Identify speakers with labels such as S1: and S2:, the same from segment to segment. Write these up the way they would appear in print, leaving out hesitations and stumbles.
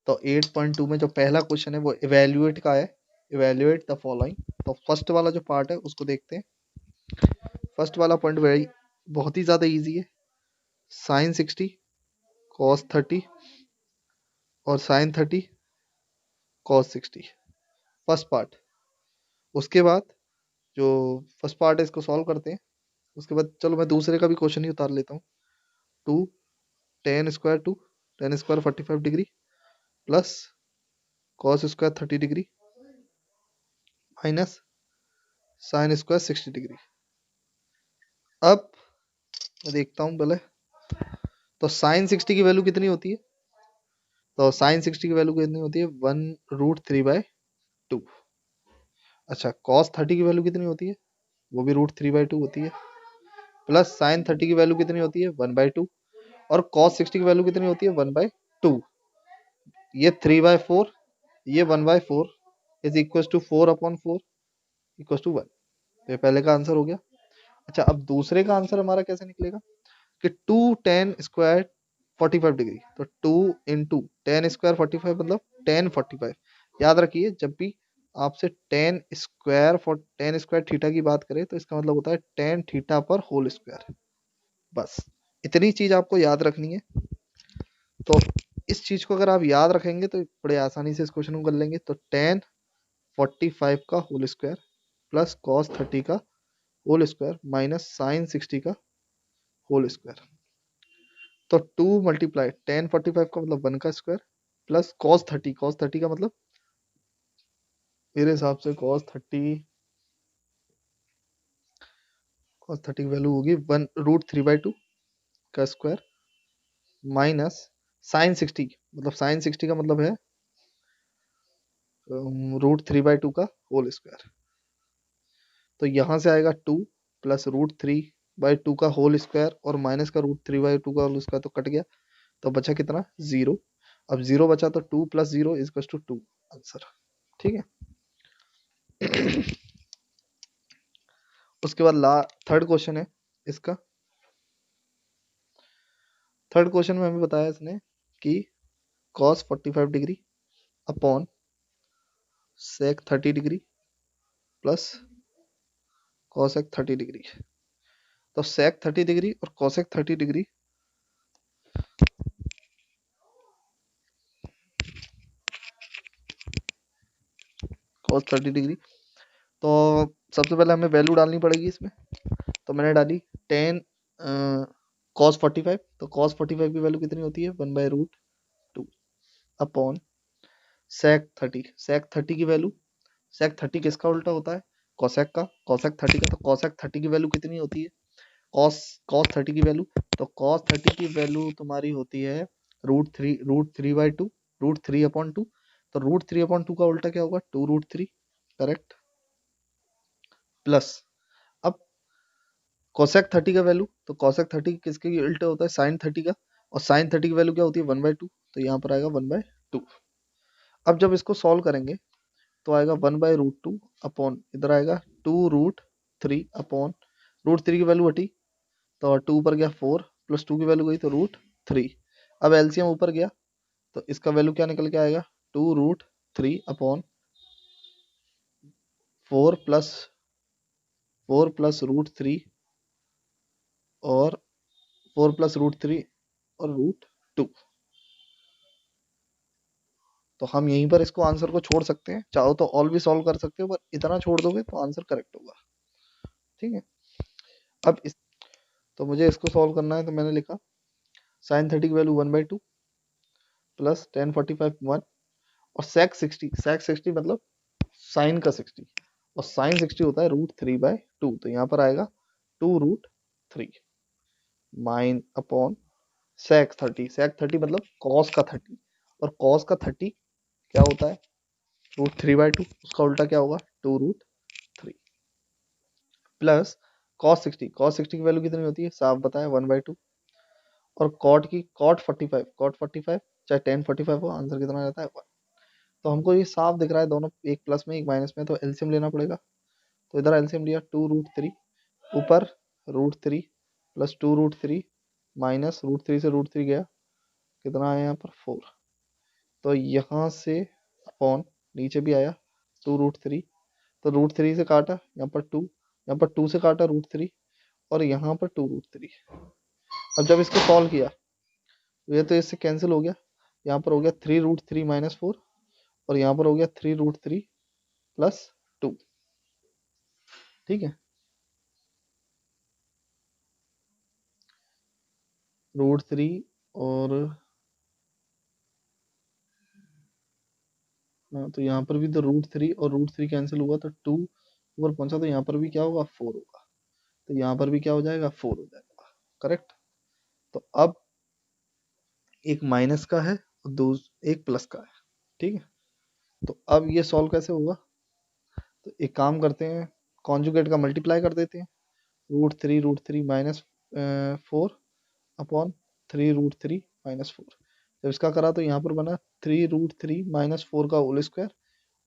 S1: तो 8.2 में जो पहला क्वेश्चन है वो इवेल्युएट का है, इवेल्युएट द फॉलोइंग। तो फर्स्ट वाला जो पार्ट है उसको देखते हैं। फर्स्ट वाला पॉइंट बहुत ही ज़्यादा इजी है, साइन 60 कॉस 30 और साइन 30 कॉस 60, फर्स्ट पार्ट। उसके बाद जो फर्स्ट पार्ट है इसको सॉल्व करते हैं। उसके बाद चलो मैं दूसरे का भी क्वेश्चन ही उतार लेता हूँ। 2 tan square 2 tan square 45 degree plus cos square 30 degree minus sine square 60 degree. अब मैं देखता हूँ पहले, तो साइन 60 की वैल्यू कितनी होती है? तो साइन 60 की वैल्यू कितनी होती है? 1√3/2। अच्छा, कॉस 30 की वैल्यू कितनी होती है? वो भी √3/2 होती है। प्लस साइन 30 की वैल्यू कितनी होती है? 1/2। और कॉस 60 की वैल्यू कितनी होती है? 1/2। ये 3/4, ये 1/4 is equal to 4/4 equal to 1। ये पहले का आंसर हो गया। अच्छा, अब दूसरे का आंसर हमारा कैसे निकलेगा कि 2 tan स्क्वायर 45 डिग्री, तो 2 इंटू tan स्क्वायर 45 मतलब tan 45। याद रखिए, जब भी आपसे tan स्क्वायर थीटा की बात करें तो इसका मतलब होता है tan थीटा पर होल स्क्वायर। बस इतनी चीज आपको याद रखनी है। तो इस चीज को अगर आप याद रखेंगे तो बड़े आसानी से इस क्वेश्चन को कर लेंगे। तो tan 45 का होल स्क्वायर प्लस cos 30 का होल स्क्वायर माइनस साइन 60 का होल स्क्वायर। तो 2 मल्टीप्लाई tan 45 का मतलब 1 का स्क्वायर प्लस cos 30 का मतलब मेरे हिसाब से cos 30 की वैल्यू होगी 1√3/2 का स्क्वायर माइनस साइन 60 मतलब साइन 60 का मतलब है √3/2 का होल स्क्वायर। तो यहाँ से आएगा 2 प्लस √3/2 का होल स्क्वायर और माइनस का √3/2 का होल स्क्वायर, तो कट गया। तो बचा कितना? 0। अब 0 बचा तो 2 प्लस 0 इज 2 आंसर। ठीक है। उसके बाद थर्ड क्वेश्चन है इसका। थर्ड क्वेश्चन में हमें बताया इसने कि cos 45 degree upon sec 30 degree plus cosec 30 degree. तो sec 30 डिग्री और cosec 30 डिग्री cos 30 डिग्री, तो सबसे पहले हमें वैल्यू डालनी पड़ेगी इसमें। तो मैंने डाली टेन cos 45। तो cos 45 की वैल्यू कितनी होती है? 1/√2 अपॉन sec 30 की वैल्यू, sec 30 किसका उल्टा होता है? cosec का। cosec 30 का, तो cosec 30 की वैल्यू कितनी होती है? cos 30 की वैल्यू, तो cos 30 की वैल्यू तुम्हारी होती है √3/2 √3/2। तो √3/2 का उल्टा क्या होगा? 2√3। करेक्ट। प्लस अब cosec 30 का वैल्यू, तो cosec 30 किसके उल्टा होता है? sin 30 का। और sin 30 की वैल्यू क्या होती है? 1/2। तो यहाँ पर आएगा 1/2। अब जब इसको सॉल्व करेंगे तो आएगा 1/√2 अपॉन इधर आएगा 2√3 अपॉन √3 की वैल्यू हटी तो 2 ऊपर गया 4 प्लस 2 की वैल्यू गई तो √3। अब एलसीएम ऊपर गया तो इसका वैल्यू क्या निकल के आएगा? 2√3 अपॉन 4 प्लस और 4 प्लस √3 और √2। तो हम यहीं पर इसको आंसर को छोड़ सकते हैं, चाहो तो ऑल भी सॉल्व कर सकते हो, पर इतना छोड़ दोगे तो आंसर करेक्ट होगा। ठीक है। अब तो मुझे इसको सॉल्व करना है, तो मैंने लिखा साइन 30 की वैल्यू 1/2 प्लस tan 45 1 और sec 60 मतलब साइन का 60 और साइन 60 होता है √3/2। तो यहाँ पर आएगा 2√3 माइन अपॉन sec 30 मतलब cos का 30 और cos का 30 क्या होता है? √3/2। उसका उल्टा क्या होगा? 2√3 प्लस cos 60 की वैल्यू कितनी होती है? साफ बताया 1/2। और cot 45 चाहे tan 45 हो, आंसर कितना रहता है? 1। तो हमको ये साफ दिख रहा है दोनों एक प्लस में एक माइनस में, तो एलसीएम लेना पड़ेगा। तो इधर एलसीएम लिया 2√3 ऊपर √3 प्लस 2√3 माइनस √3 से √3 गया, कितना आया यहाँ पर? 4। तो यहाँ से अपॉन नीचे भी आया 2√3, तो √3 से काटा, यहाँ पर 2, यहाँ पर 2 से काटा √3 और यहाँ पर 2√3। अब जब इसको सॉल्व किया ये तो इससे कैंसिल हो गया, यहाँ पर हो गया 3√3 - 4 और यहाँ पर हो गया 3√3 + 2। ठीक है, √3 और हाँ, तो यहाँ पर भी तो √3 और √3 कैंसिल हुआ तो 2 ऊपर पहुंचा, तो यहाँ पर भी क्या होगा 4 होगा, तो यहाँ पर भी क्या हो जाएगा 4 हो जाएगा। करेक्ट। तो अब एक माइनस का है और एक प्लस का है। ठीक है, तो अब ये सॉल्व कैसे होगा, तो एक काम करते हैं, कॉन्जुगेट का मल्टीप्लाई कर देते हैं, √3 -4 अपॉन 3√3 -4। जब इसका करा तो यहाँ पर बना 3√3 -4 का होल स्क्वायर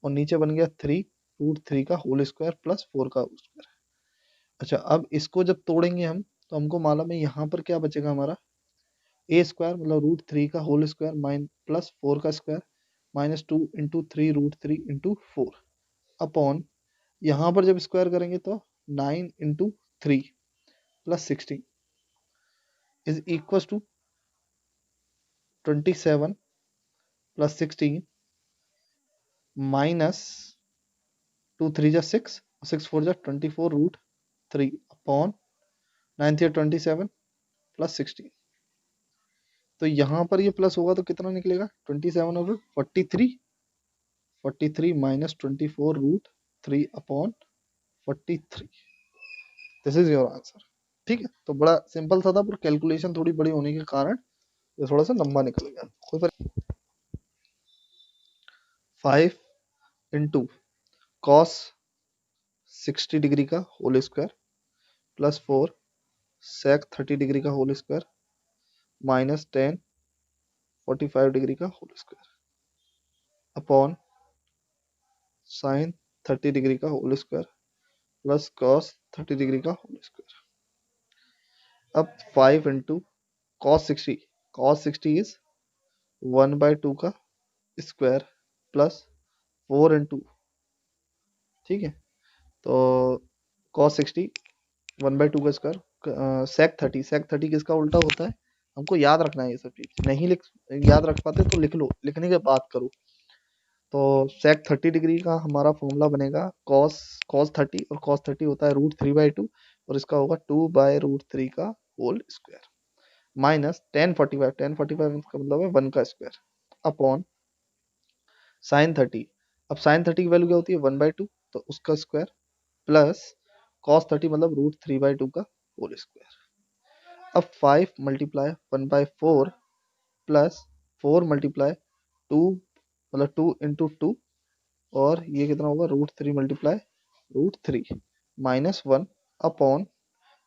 S1: और नीचे बन गया 3√3 का होल स्क्वायर प्लस 4 का होल स्क्वायर। अच्छा, अब इसको जब तोड़ेंगे हम तो हमको मालूम है यहाँ पर क्या बचेगा हमारा, ए स्क्वायर मतलब √3 का होल स्क्वायर प्लस 4 का स्क्वायर -2 × 3√3 × 4 अपॉन यहाँ पर जब स्क्वायर करेंगे तो 9 × 3 + 16 इज इक्वल टू 27 + 16 माइनस 2 3 जा 6, 6 4 जा 24√3 अपॉन 9 3 27 + 16। तो यहाँ पर ये प्लस होगा तो कितना निकलेगा 27 और 43, 43 - 24√3 upon 43। This is your answer. ठीक है, तो बड़ा सिंपल सा था, पर कैलकुलेशन थोड़ी बड़ी होने के कारण ये थोड़ा सा लंबा निकल गया। कोई 5 × cos 60 डिग्री का whole square plus 4 sec 30 degree का होल स्क्वायर -10 45 डिग्री का whole square upon sin 30 degree का whole square plus cos 30 degree का होल स्क्वायर। अब 5 × cos 60 इज 1/2 का स्क्वायर प्लस 4 × ठीक है, तो cos 60 1/2 का स्क्वायर sec 30 किसका उल्टा होता है, हमको याद रखना है ये सब चीज, नहीं याद रख पाते तो लिख लो, लिखने के बाद करो। तो sec 30 डिग्री का हमारा फॉर्मूला बनेगा cos 30 और cos 30 होता है √3/2 और इसका होगा 2/√3 का होल स्क्वायर माइनस 10 45 इसका मतलब है 1 का स्क्वायर अपॉन sin 30। अब sin 30 की वैल्यू क्या होती है 1/2, तो उसका स्क्वायर प्लस cos 30 मतलब √3/2 का होल स्क्वायर। अब 5 × 1/4 प्लस 4 × 2 मतलब 2 × 2 और ये कितना होगा √3 × √3 -1 अपॉन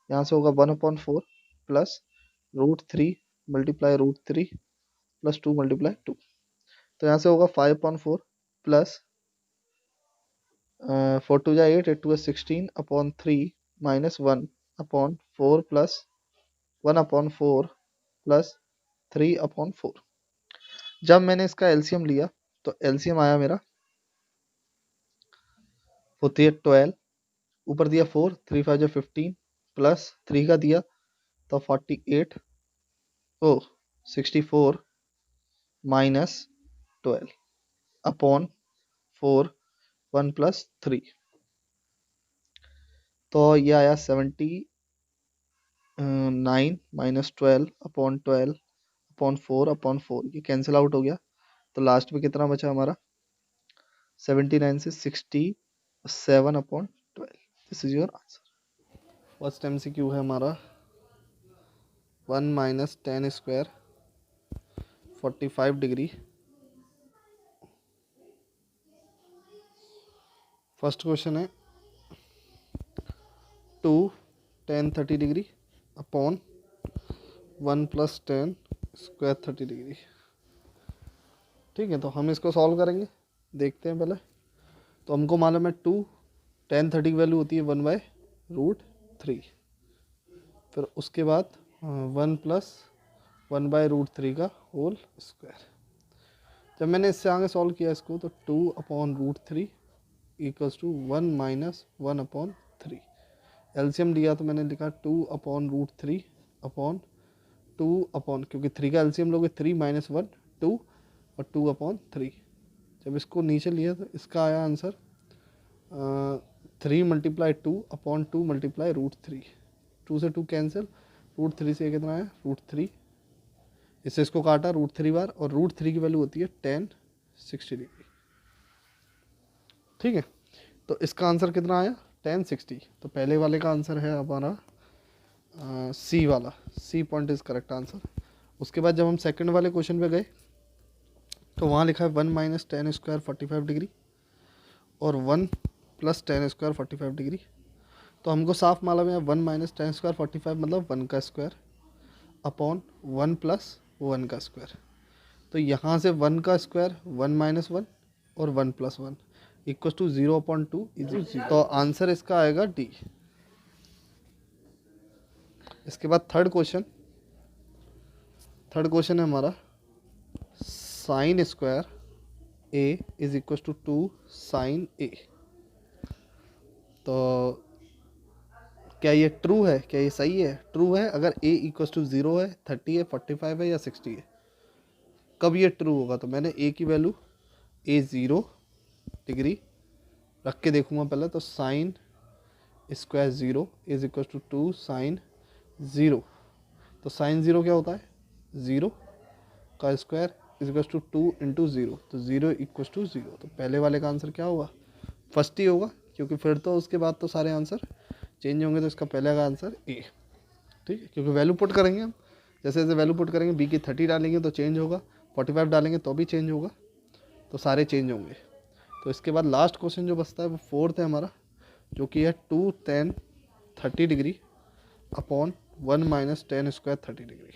S1: यहाँ से होगा 1/4 प्लस √3 × √3 प्लस 2 × 2, तो यहाँ से होगा 5/4 प्लस 4 2 जा 8 8 2 16 अपॉन 3 -1 अपॉन 4 प्लस 1/4 प्लस 3/4। जब मैंने इसका एलसीएम लिया तो एलसीएम आया मेरा होती है 12, ऊपर दिया 4 3 5 15 प्लस 3 का दिया तो 48 64 माइनस 12 अपॉन 4 1 + 3, तो ये आया 79 -12 अपॉन 12 अपॉन 4 ये कैंसिल आउट हो गया, तो लास्ट में कितना बचा हमारा 79 से 67/12। This is your answer. First MCQ है हमारा 1 - tan square 45 degree. First question है 2 tan 30 degree upon 1 + tan square 30 degree. ठीक है, तो हम इसको सॉल्व करेंगे, देखते हैं पहले। तो हमको मालूम है 2 tan 30 की वैल्यू होती है 1/√3, फिर उसके बाद 1 + 1/√3 का होल स्क्वायर। जब मैंने इससे आगे सॉल्व किया इसको तो 2/√3 इक्वल्स टू 1 माइनस 1/3। एलसीएम दिया तो मैंने लिखा 2/√3 अपॉन 2 क्योंकि 3 का एलसीएम लोगे 3 माइनस 1 2 और 2/3। जब इसको नीचे लिया तो इसका आया आंसर 3 मल्टीप्लाई 2/2 मल्टीप्लाई √3। 2 से 2 कैंसिल, √3 से कितना आया √3, इससे इसको काटा √3 बार और √3 की वैल्यू होती है 1060 डिग्री। ठीक है, तो इसका आंसर कितना आया 1060। तो पहले वाले का आंसर है हमारा सी वाला, C point is correct answer. उसके बाद जब हम सेकंड वाले क्वेश्चन पे गए तो वहाँ लिखा है 1 माइनस 10 स्क्वायर 45 डिग्री और 1 प्लस 10 स्क्वायर 45 डिग्री। तो हमको साफ मालूम है 1 माइनस 10 स्क्वायर 45 मतलब 1 का स्क्वायर अपॉन 1 प्लस 1 का स्क्वायर। तो यहाँ से 1 का स्क्वायर 1 माइनस 1 और 1 प्लस 1 इक्वल टू 0/2 इज 0। तो आंसर इसका आएगा डी। इसके बाद थर्ड क्वेश्चन है हमारा sine square A is equal to 2 sine A. तो क्या ये ट्रू है, क्या ये सही है? ट्रू है अगर a इक्वल टू 0 है, 30 है, 45 है या 60 है। कब ये ट्रू होगा? तो मैंने a की वैल्यू a 0 डिग्री रख के देखूंगा पहले। तो sine square 0 is equal to 2 sine 0। तो साइन 0 क्या होता है? 0 का square is equal to 2 into 0। तो 0 इक्वल टू 0। तो पहले वाले का आंसर क्या होगा? फर्स्ट ही होगा, क्योंकि फिर तो उसके बाद तो सारे आंसर चेंज होंगे। तो इसका पहले का आंसर ए। ठीक है, क्योंकि वैल्यू पुट करेंगे हम, जैसे जैसे वैल्यू पुट करेंगे बी की 30 डालेंगे तो चेंज होगा, 45 डालेंगे तो भी चेंज होगा, तो सारे चेंज होंगे। तो इसके बाद लास्ट क्वेश्चन जो बचता है वो फोर्थ है हमारा, जो कि है 2 tan 30 degree upon 1 minus 10 square 30 degree.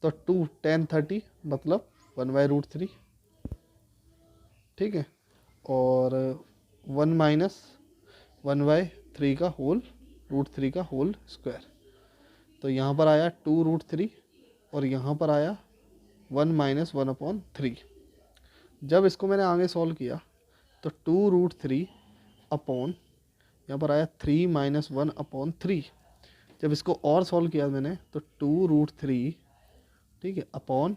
S1: तो 2 tan 30 मतलब 1/√3। ठीक है, और 1 माइनस 1/3 का होल √3 का होल स्क्वायर। तो यहाँ पर आया 2√3 और यहाँ पर आया 1 माइनस 1/3। जब इसको मैंने आगे सॉल्व किया तो 2√3 अपॉन यहाँ पर आया 3 माइनस 1/3। जब इसको और सॉल्व किया मैंने तो 2√3, ठीक है, अपॉन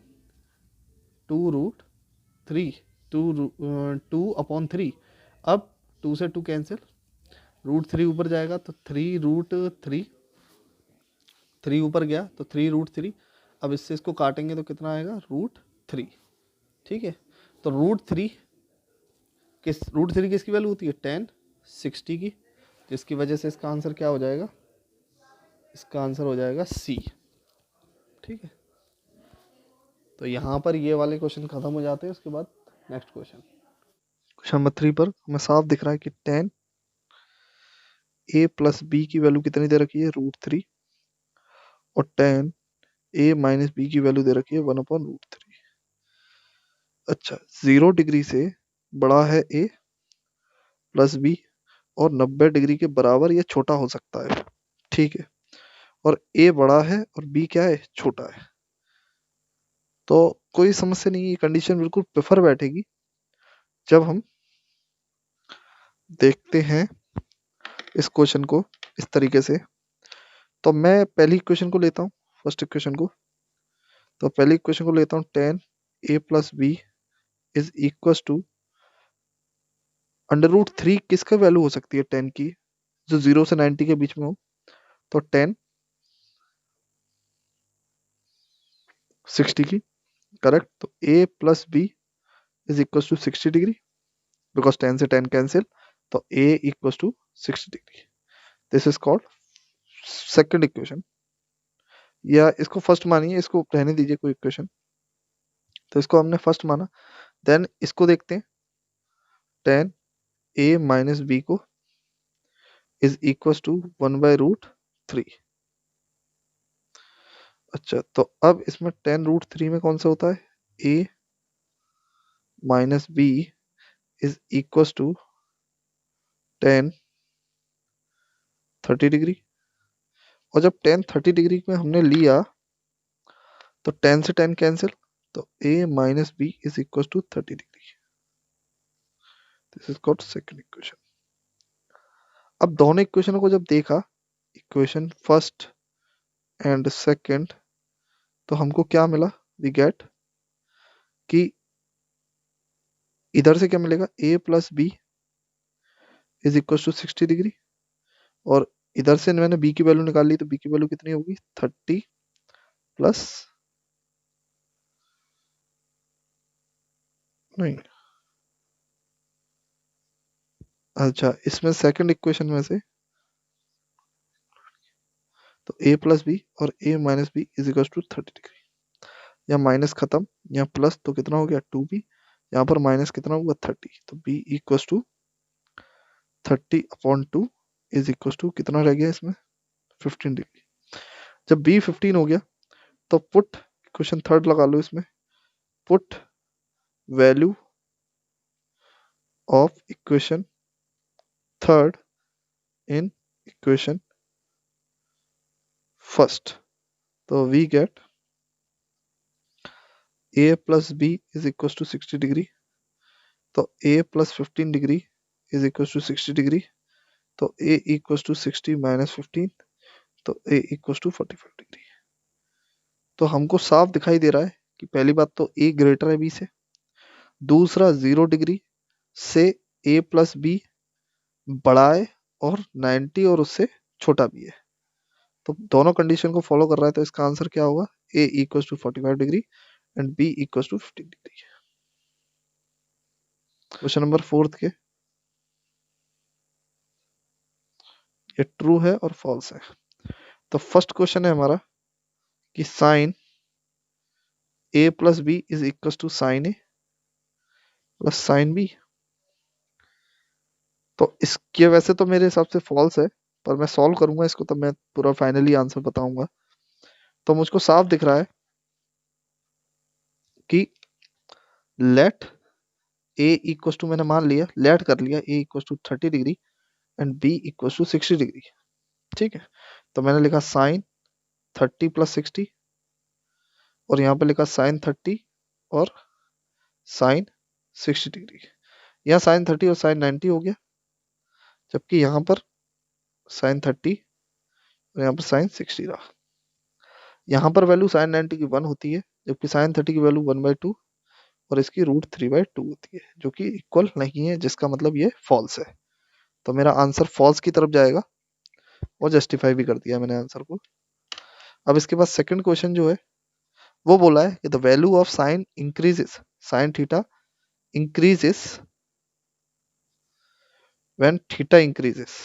S1: 2√3 2/3। अब 2 से 2 कैंसिल, √3 ऊपर जाएगा तो 3√3, 3 ऊपर गया तो 3√3। अब इससे इसको काटेंगे तो कितना आएगा √3। ठीक है, तो √3 किसकी वैल्यू होती है 1060 की, जिसकी वजह से इसका आंसर क्या हो जाएगा? इसका आंसर हो जाएगा सी। ठीक है, तो यहाँ पर ये वाले क्वेश्चन खत्म हो जाते हैं। उसके बाद नेक्स्ट क्वेश्चन नंबर 3 पर हमें साफ दिख रहा है कि 10 a प्लस बी की वैल्यू कितनी दे रखी है √3 और 10 a माइनस बी की वैल्यू दे रखी है 1/√3। अच्छा, 0 डिग्री से बड़ा है a प्लस बी और 90 डिग्री के बराबर या छोटा हो सकता है। ठीक है, और a बड़ा है और b क्या है? छोटा है। तो कोई समस्या नहीं है, ये कंडीशन बिल्कुल प्रेफर बैठेगी जब हम देखते हैं इस क्वेश्चन को इस तरीके से। तो मैं पहली इक्वेशन को लेता हूँ, फर्स्ट इक्वेशन को। तो पहली इक्वेशन को लेता हूँ 10 a plus B is equal to √3। किसका वैल्यू हो सकती है 10 की, जो 0 से 90 के बीच में हो? तो 10 60 की, करेक्ट। तो a plus B is equal to 60 degree, because 10 से 10 कैंसिल। तो a equal to 60 degree. This is called second equation, या इसको फर्स्ट मानिए, इसको रहने दीजिए कोई इक्वेशन। तो इसको हमने फर्स्ट माना। देन इसको देखते हैं 10 a माइनस बी को इज इक्वल टू 1/√3। अच्छा, तो अब इसमें 10√3 में कौन सा होता है? a minus b is equal to 10 30 degree. और जब 10 30 डिग्री में हमने लिया तो 10 से 10 कैंसिल, तो a minus b is equal to 30 degree. This is called second equation. अब दोनों इक्वेशनों को जब देखा, इक्वेशन फर्स्ट एंड सेकंड, तो हमको क्या मिला? वी गेट कि इधर से क्या मिलेगा? a plus B is equal to 60 degree, और इधर से मैंने b की वैल्यू निकाल ली, तो b की वैल्यू कितनी होगी? 30 प्लस, नहीं, अच्छा, इसमें सेकंड इक्वेशन में से तो a प्लस बी और a minus b is equal to 30 degree. यहाँ माइनस खत्म, यहाँ प्लस, तो कितना हो गया? 2b। यहाँ पर माइनस कितना होगा? 30। तो b equal to 30/2 is equal to कितना रह गया इसमें? 15 डिग्री। जब b 15 हो गया तो पुट इक्वेशन थर्ड लगा लो इसमें, put value of equation third in equation first. तो we get a plus B is equal to 60 degree, तो a plus 15 degree is equal to 60 degree, तो a इक्वल टू 60 माइनस 15, तो a equal to 45 degree. तो हमको साफ दिखाई दे रहा है कि पहली बात तो a ग्रेटर है b से, दूसरा 0 डिग्री से a प्लस बी बड़ा है और 90 और उससे छोटा भी है। तो दोनों कंडीशन को फॉलो कर रहा है, तो इसका आंसर क्या होगा? a equal to 45 degree and b equal to 15 degree. Question number fourth के, ये ट्रू है और फॉल्स है। तो फर्स्ट क्वेश्चन है हमारा कि sine a plus B is equal to sine a plus sine b. तो इसके वैसे तो मेरे हिसाब से फॉल्स है, पर मैं सॉल्व करूंगा इसको तब मैं पूरा फाइनली आंसर बताऊंगा। तो मुझको साफ दिख रहा है कि लेट a इक्वल टू, मैंने मान लिया, लेट कर लिया a equal to 30 degree and b equal to 60 degree. ठीक है, तो मैंने लिखा साइन 30 प्लस 60, और यहाँ पे लिखा साइन 30 और साइन 60 डिग्री। यहाँ साइन 30 और साइन 90 हो गया, जबकि यहाँ पर साइन 30 और यहाँ पर साइन 60 रहा। यहाँ पर वैल्यू साइन 90 की 1 होती है, जबकि साइन 30 की वैल्यू 1/2 और इसकी रूट 3/2 होती है, जो कि इक्वल नहीं है, जिसका मतलब ये फॉल्स है। तो मेरा आंसर फॉल्स की तरफ जाएगा, और जस्टिफाई भी कर दिया मैंने आंसर को। अब इसके बाद सेकंड क्वेश्चन जो है वो बोला है कि the value of sine increases, sine theta increases when theta increases.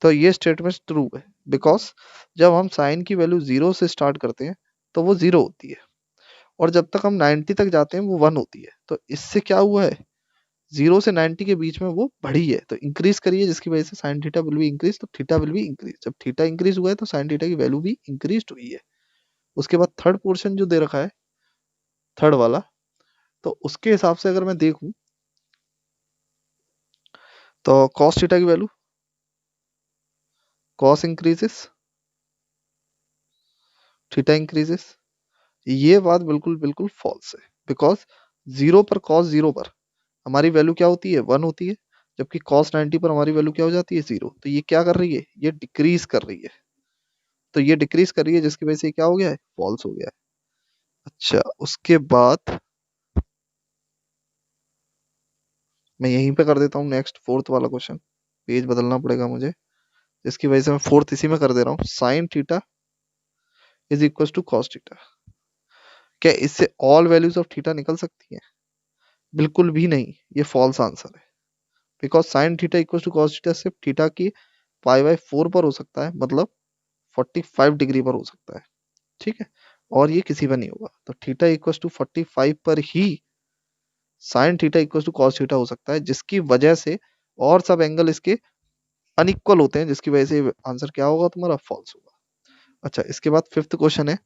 S1: तो ये स्टेटमेंट ट्रू है, बिकॉज जब हम साइन की वैल्यू 0 से स्टार्ट करते हैं तो वो 0 होती है, और जब तक हम 90 तक जाते हैं वो 1 होती है। तो इससे क्या हुआ है? 0 से 90 के बीच में वो बढ़ी है, तो इंक्रीज करी है, जिसकी वजह से sine theta will be increase, तो थीटा विल बी इंक्रीज। जब थीटा इंक्रीज हुआ है तो साइन थीटा की वैल्यू भी इंक्रीज हुई है। उसके बाद थर्ड पोर्शन जो दे रखा है, थर्ड वाला, तो उसके हिसाब से अगर मैं देखूं तो कॉस थीटा की value, cos increases, theta increases, ये बात बिल्कुल बिल्कुल फॉल्स है, बिकॉज 0 पर, कॉस 0 पर हमारी वैल्यू क्या होती है? 1 होती है, जबकि कॉस 90 पर हमारी वैल्यू क्या हो जाती है? 0। तो ये क्या कर रही है? ये डिक्रीज कर रही है। तो ये डिक्रीज कर रही है, जिसकी वजह से क्या हो गया है? फॉल्स हो गया है। अच्छा, उसके बाद मैं यहीं पे कर देता हूँ नेक्स्ट फोर्थ वाला क्वेश्चन, पेज बदलना पड़ेगा मुझे, जिसकी वजह से मैं फोर्थ इसी में कर दे रहा हूँ। Sine theta is equal to cos theta. क्या इससे ऑल वैल्यूज ऑफ थीटा निकल सकती है? बिल्कुल भी नहीं, ये फॉल्स आंसर है, because sine theta equal to cos theta सिर्फ थीटा की π/4 पर हो सकता है, मतलब 45 डिग्री पर हो सकता है। ठीक है, और ये किसी पर नहीं होगा। तो थीटा इक्वल टू 45 पर ही sine theta equal to cos theta हो सकता है, जिसकी वजह से और सब एंगल इसके अनइक्वल होते हैं, जिसकी वजह से आंसर क्या होगा तुम्हारा? फॉल्स होगा। अच्छा, इसके बाद फिफ्थ क्वेश्चन है,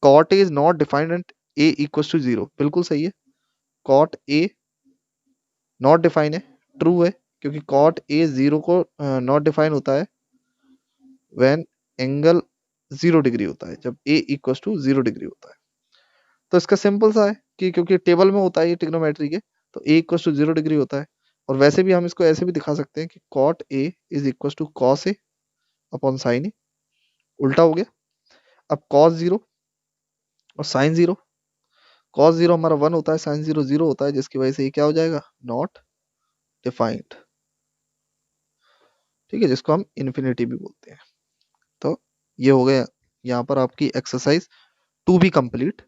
S1: cot a is not defined and a equal to 0। बिल्कुल सही है, कॉट ए नॉट डिफाइन है, ट्रू है, क्योंकि कॉट ए 0 को नॉट डिफाइन होता है व्हेन एंगल 0 डिग्री होता है, जब ए इक्वल टू 0 डिग्री होता है। तो इसका सिंपल सा है कि क्योंकि टेबल में होता है ये ट्रिग्नोमेट्री के, तो a इक्वल टू 0 डिग्री होता है। और वैसे भी हम इसको ऐसे भी दिखा सकते हैं कि cot a is equal to cos a upon sin a, उल्टा हो गया। अब cos 0 और sin 0, cos 0 हमारा 1 होता है, sin 0 0 होता है, जिसकी वजह से ये क्या हो जाएगा, नॉट डिफाइंड। ठीक है, जिसको हम इन्फिनिटी भी बोलते हैं। तो ये हो गया यहाँ पर आपकी एक्सरसाइज टू बी कंप्लीट।